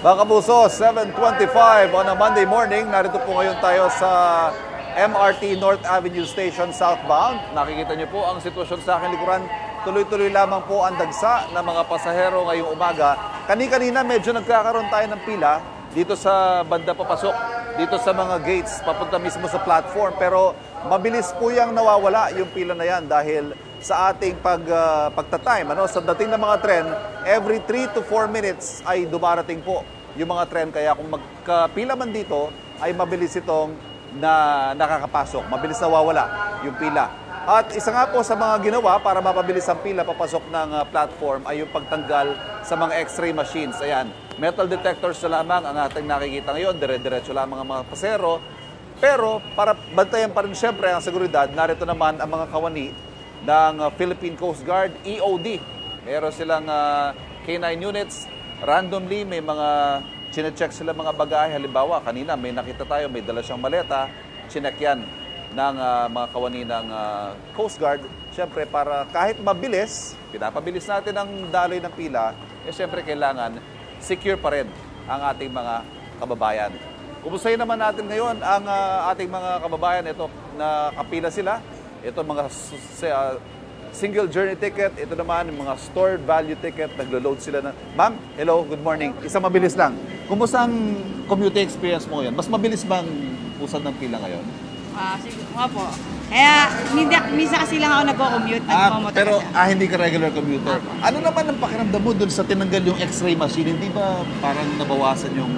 Mga kapuso, 7:25 on a Monday morning. Narito po ngayon tayo sa MRT North Avenue Station southbound. Nakikita niyo po ang sitwasyon sa aking likuran. Tuloy-tuloy lamang po ang dagsa ng mga pasahero ngayong umaga. Kani-kanina medyo nagkakaroon tayo ng pila dito sa banda papasok, dito sa mga gates, papunta mismo sa platform. Pero mabilis po yung nawawala yung pila na yan dahil sa ating pagta-time. Sa dating ng mga tren, every 3 to 4 minutes ay dumarating po yung mga tren. Kaya kung magkapila man dito, ay mabilis itong nakakapasok. Mabilis nawawala yung pila. At isa nga po sa mga ginawa para mapabilis ang pila papasok ng platform ay yung pagtanggal sa mga x-ray machines. Ayan, metal detectors na lamang ang ating nakikita ngayon. Dire-diretso lamang ang mga pasero. Pero para bantayan pa rin siyempre ang seguridad, narito naman ang mga kawani ng Philippine Coast Guard, EOD. Meron silang K9 units. Randomly, may mga chinecheck sila mga bagahe. Halimbawa, kanina may nakita tayo, may dala siyang maleta. Chinek yan ng mga kawani ng Coast Guard. Siyempre, para kahit mabilis, pinapabilis natin ang daloy ng pila, siyempre kailangan secure pa rin ang ating mga kababayan. Kumustahin naman natin ngayon ang ating mga kababayan. Ito, nakapila sila. Ito mga single journey ticket. Ito naman yung mga stored value ticket. Naglo-load sila na. Ma'am, hello, good morning. Isang mabilis lang. Kumusta ang commuting experience mo ngayon? Mas mabilis bang pusan ng pila ngayon? Siguro po. Kaya, minsan kasi lang ako nagko-commute. Pero hindi ka regular commuter. Ano naman ang pakiramdam mo dun sa tinanggal yung x-ray machine? Hindi ba parang nabawasan yung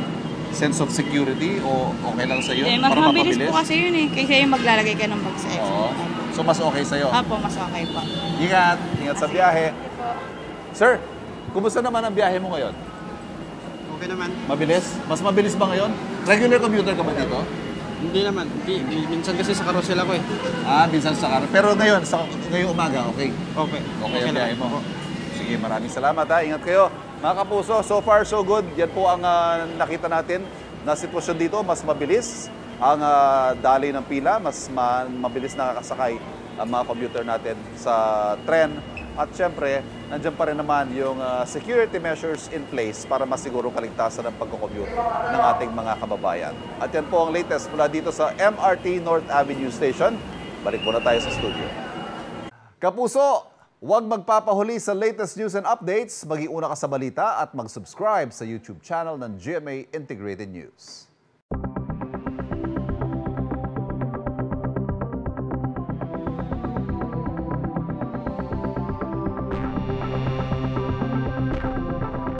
sense of security o okay lang sa iyo? Mas mabilis po kasi yun eh. Kaysa yung maglalagay ka ng bag sa x-ray. Oo. So mas okay sa iyo? Apo, mas okay po. Ingat. Ingat sa biyahe. Sir, kumusta naman ang biyahe mo ngayon? Okay naman. Mabilis? Mas mabilis ba ngayon? Regular commuter ka ba dito? Hindi naman. Minsan kasi sa carousel ako eh. Minsan sa car. Pero ngayon, ngayong umaga, okay? Okay. Okay ang biyahe mo. Sige, maraming salamat ha. Ingat kayo. Mga kapuso, so far so good. Yan po ang nakita natin na sitwasyon dito. Mas mabilis ang daloy ng pila. Mas mabilis nakakasakay ang mga commuter natin sa tren. At syempre, nandiyan pa rin naman yung security measures in place para masiguro kaligtasan ng pagko-commute ng ating mga kababayan. At yan po ang latest mula dito sa MRT North Avenue Station. Balik muna tayo sa studio. Kapuso, huwag magpapahuli sa latest news and updates. Mag-iuna ka sa balita at mag-subscribe sa YouTube channel ng GMA Integrated News.